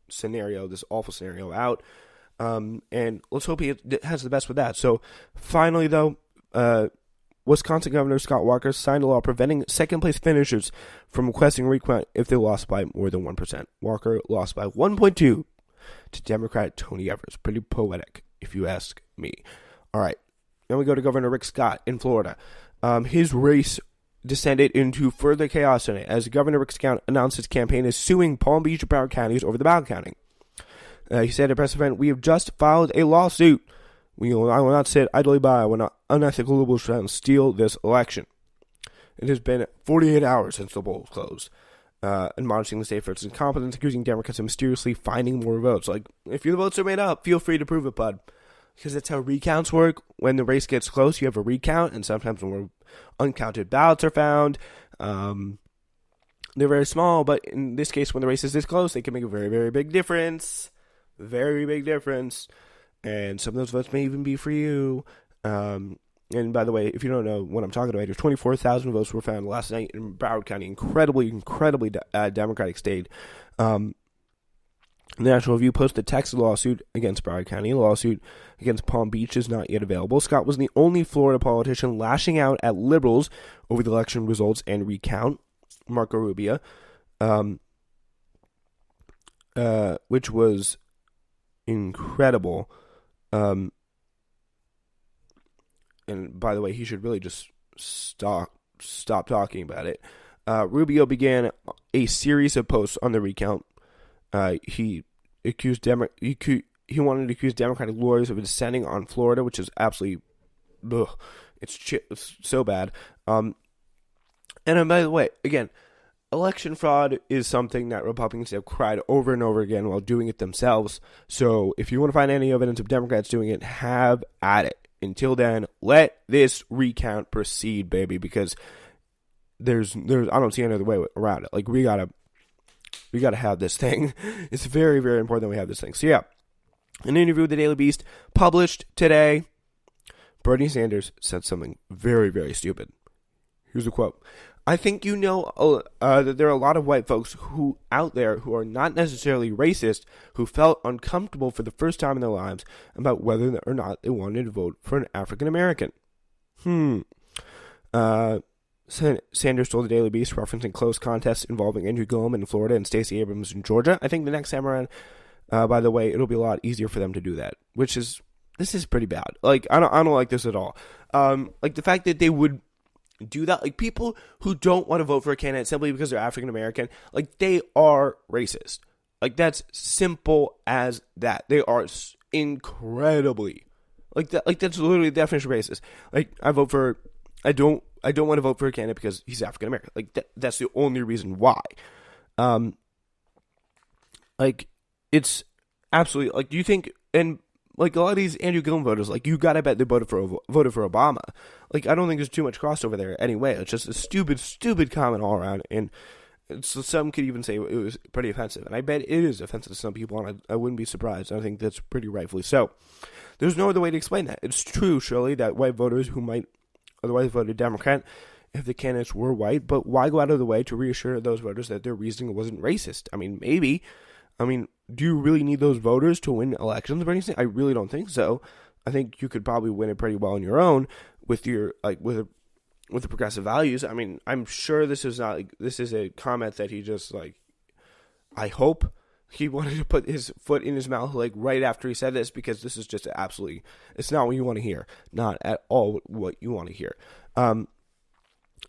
scenario, this awful scenario out. And let's hope he has the best with that. So finally, though, Wisconsin Governor Scott Walker signed a law preventing second-place finishers from requesting a recount if they lost by more than 1%. Walker lost by 1.2 to Democrat Tony Evers. Pretty poetic, if you ask me. All right, then we go to Governor Rick Scott in Florida. His race descended into further chaos today as Governor Rick Scott announced his campaign is suing Palm Beach and Broward counties over the ballot counting. He said at a press event, "We have just filed a lawsuit. I will not sit idly by when unethical liberals try to steal this election." It has been 48 hours since the polls closed, admonishing the state for its incompetence, accusing Democrats of mysteriously finding more votes. Like, if your votes are made up, feel free to prove it, bud. Because that's how recounts work. When the race gets close, you have a recount, and sometimes more uncounted ballots are found. They're very small, but in this case, when the race is this close, they can make a very, very big difference. Very big difference. And some of those votes may even be for you. And by the way, if you don't know what I'm talking about, 24,000 votes were found last night in Broward County. Incredibly Democratic state. The National Review posted a Texas lawsuit against Broward County. A lawsuit against Palm Beach is not yet available. Scott was the only Florida politician lashing out at liberals over the election results and recount. Marco Rubio, which was incredible. And by the way, he should really just stop talking about it. Rubio began a series of posts on the recount. He wanted to accuse Democratic lawyers of dissenting on Florida, which is absolutely, it's so bad. And by the way, again, election fraud is something that Republicans have cried over and over again while doing it themselves. So if you want to find any evidence of Democrats doing it, have at it. Until then, let this recount proceed, baby, because there's I don't see any other way around it. Like, we gotta have this thing. It's very, very important that we have this thing. So yeah, an interview with the Daily Beast published today. Bernie Sanders said something very, very stupid. Here's a quote. "I think you know that there are a lot of white folks who out there who are not necessarily racist who felt uncomfortable for the first time in their lives about whether or not they wanted to vote for an African American." Sanders told the Daily Beast, referencing close contests involving Andrew Gillum in Florida and Stacey Abrams in Georgia. I think the next time around, by the way, it'll be a lot easier for them to do that. This is pretty bad. Like, I don't like this at all. Like, the fact that they would do that, like, people who don't want to vote for a candidate simply because they're African American, like, they are racist. Like, that's simple as that. They are incredibly, like, that. Like, that's literally the definition of racist. Like, I don't want to vote for a candidate because he's African American. Like, that's the only reason why. Like, it's absolutely, like, do you think, and like, a lot of these Andrew Gillum voters, like, you gotta bet they voted for Obama. Like, I don't think there's too much crossover there anyway. It's just a stupid comment all around, and some could even say it was pretty offensive. And I bet it is offensive to some people, and I wouldn't be surprised. I think that's pretty rightfully so. There's no other way to explain that. It's true, surely, that white voters who might otherwise voted Democrat if the candidates were white, but why go out of the way to reassure those voters that their reasoning wasn't racist? I mean, maybe. I mean, do you really need those voters to win elections, Bernie Sanders? I really don't think so. I think you could probably win it pretty well on your own with your, like, with the progressive values. I mean, I'm sure this is a comment that he just, like, I hope he wanted to put his foot in his mouth, like, right after he said this, because this is just absolutely, it's not what you want to hear. Not at all what you want to hear.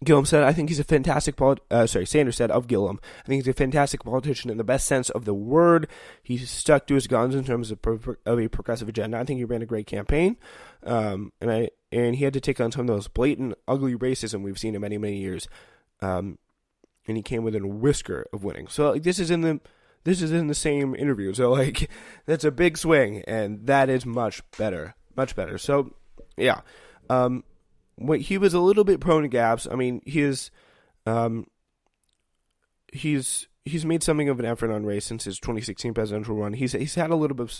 Gillum said, I think he's a fantastic Sanders said of Gillum, I think he's a fantastic politician in the best sense of the word. He stuck to his guns in terms of a progressive agenda. I think he ran a great campaign. And he had to take on some of those blatant, ugly racism we've seen in many, many years. And he came within a whisker of winning. So, like, this is in the same interview. So, like, that's a big swing, and that is much better. Much better. So, yeah. He was a little bit prone to gaps. I mean, he's made something of an effort on race since his 2016 presidential run. He's had a little bit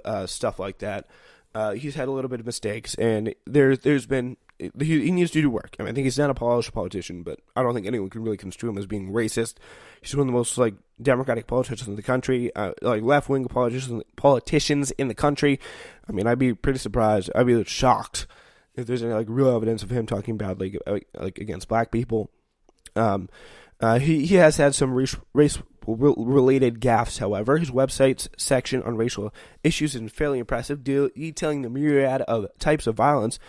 of stuff like that. He's had a little bit of mistakes, and there's been he needs to do work. I mean, I think he's not a polished politician, but I don't think anyone can really construe him as being racist. He's one of the most like democratic politicians in the country, like left wing politicians in the country. I mean, I'd be pretty surprised. I'd be shocked if there's any like real evidence of him talking badly like against black people. He has had some race related gaffes, however. His website's section on racial issues is fairly impressive, detailing the myriad of types of violence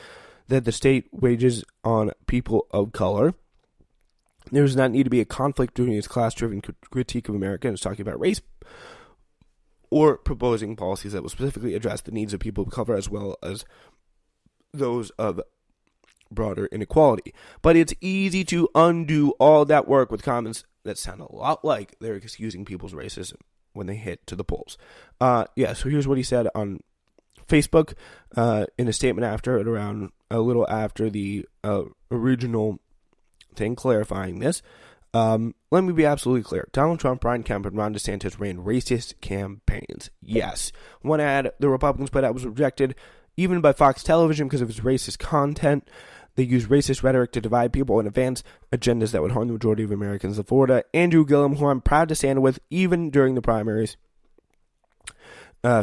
that the state wages on people of color. There does not need to be a conflict between his class-driven critique of America and is talking about race or proposing policies that will specifically address the needs of people of color as well as those of broader inequality. But it's easy to undo all that work with comments that sound a lot like they're excusing people's racism when they hit to the polls. So here's what he said on Facebook in a statement after it, around a little after the original thing clarifying this. Let me be absolutely clear. Donald Trump, Brian Kemp, and Ron DeSantis ran racist campaigns. Yes. One ad the Republicans put out was rejected even by Fox Television because of its racist content. They used racist rhetoric to divide people and advance agendas that would harm the majority of Americans in Florida. Andrew Gillum, who I'm proud to stand with even during the primaries,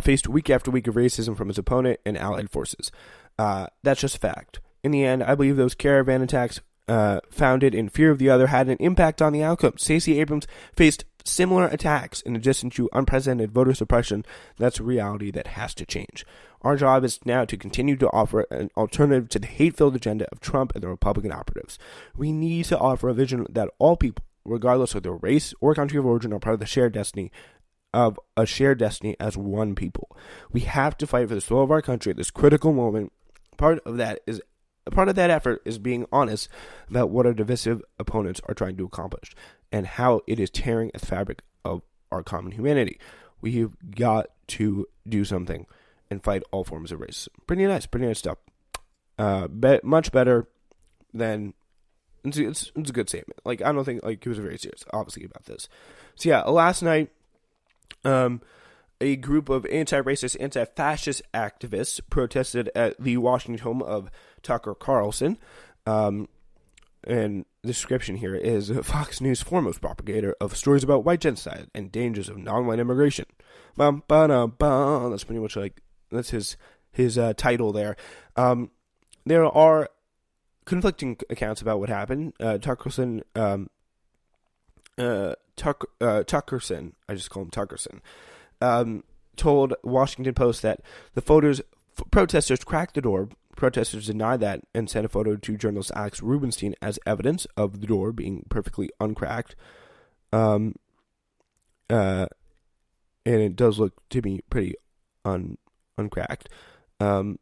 faced week after week of racism from his opponent and allied forces. That's just a fact. In the end, I believe those caravan attacks founded in fear of the other had an impact on the outcome. Stacey Abrams faced similar attacks in addition to unprecedented voter suppression. That's a reality that has to change. Our job is now to continue to offer an alternative to the hate-filled agenda of Trump and the Republican operatives. We need to offer a vision that all people, regardless of their race or country of origin, are part of the shared destiny as one people. We have to fight for the soul of our country at this critical moment. Part of that effort is being honest about what our divisive opponents are trying to accomplish and how it is tearing at the fabric of our common humanity. We've got to do something and fight all forms of racism. Pretty nice stuff. Much better than it's a good statement. Like, I don't think like he was very serious, obviously, about this. So yeah, last night, a group of anti-racist, anti-fascist activists protested at the Washington home of Tucker Carlson. And the description here is Fox News' foremost propagator of stories about white genocide and dangers of non-white immigration. That's pretty much like, that's his title there. There are conflicting accounts about what happened. Tuckerson, I just call him Tuckerson, told Washington Post that the protesters cracked the door. Protesters denied that and sent a photo to journalist Alex Rubinstein as evidence of the door being perfectly uncracked. And it does look to be pretty uncracked. So,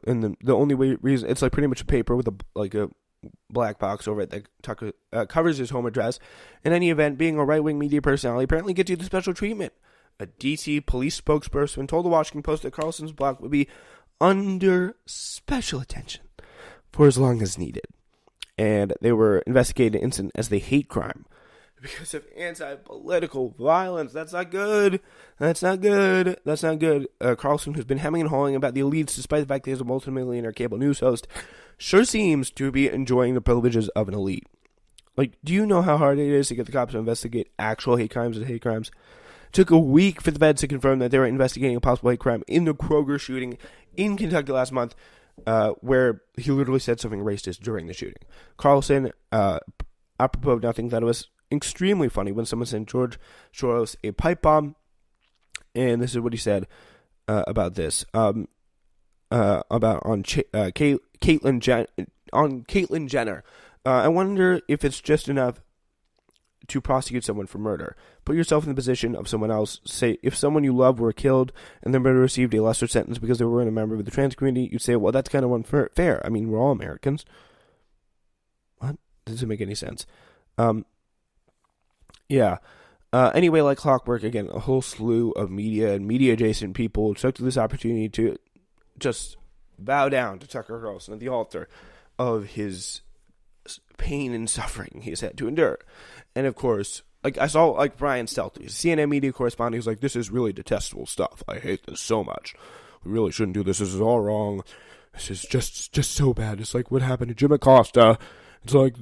and the only reason, it's like pretty much a paper with a black box over it that Tucker covers his home address. In any event, being a right-wing media personality apparently gets you the special treatment. A D.C. police spokesperson told the Washington Post that Carlson's block would be under special attention for as long as needed. And they were investigating the incident as a hate crime because of anti-political violence. That's not good. Carlson, who's been hemming and hawing about the elites despite the fact that he's a multimillionaire cable news host, sure seems to be enjoying the privileges of an elite. Like, do you know how hard it is to get the cops to investigate actual hate crimes and hate crimes? It took a week for the feds to confirm that they were investigating a possible hate crime in the Kroger shooting in Kentucky last month, where he literally said something racist during the shooting. Carlson, apropos of nothing, thought it was extremely funny when someone sent George Soros a pipe bomb, and this is what he said about this. About Caitlyn Jenner. I wonder if it's just enough to prosecute someone for murder. Put yourself in the position of someone else. Say, if someone you love were killed and the murderer received a lesser sentence because they weren't a member of the trans community, you'd say, well, that's kind of unfair. I mean, we're all Americans. What? Doesn't make any sense. Anyway, like clockwork, again, a whole slew of media and media-adjacent people took to this opportunity to just bow down to Tucker Carlson at the altar of his pain and suffering he's had to endure. And of course, like I saw, like Brian Stelter, CNN media correspondent, who's like, this is really detestable stuff. I hate this so much. We really shouldn't do this. This is all wrong. this is just so bad. It's like what happened to Jim Acosta. It's like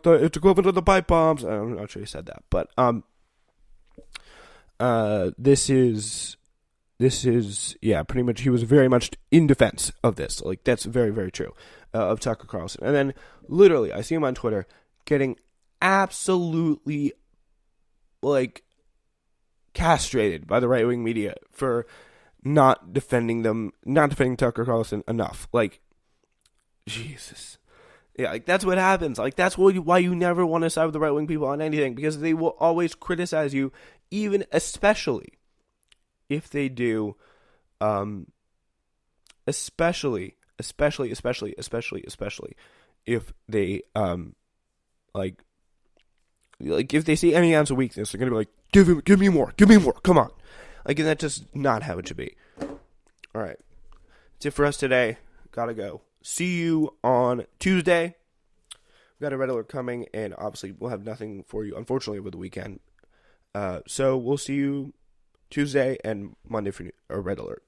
it's equivalent of the pipe bombs. I'm not sure he said that, but this is pretty much he was very much in defense of this. Like that's very, very true of Tucker Carlson. And then literally I see him on Twitter getting absolutely like castrated by the right wing media for not defending Tucker Carlson enough. Like Jesus. Yeah, like that's what happens. Like that's why you never want to side with the right wing people on anything, because they will always criticize you, even especially if they do, especially if they like if they see any ounce of weakness, they're gonna be like, give me more, come on, like, and that's just not how it should be. All right, that's it for us today. Gotta go. See you on Tuesday. We've got a red alert coming, and obviously we'll have nothing for you, unfortunately, over the weekend. So we'll see you Tuesday and Monday for a red alert.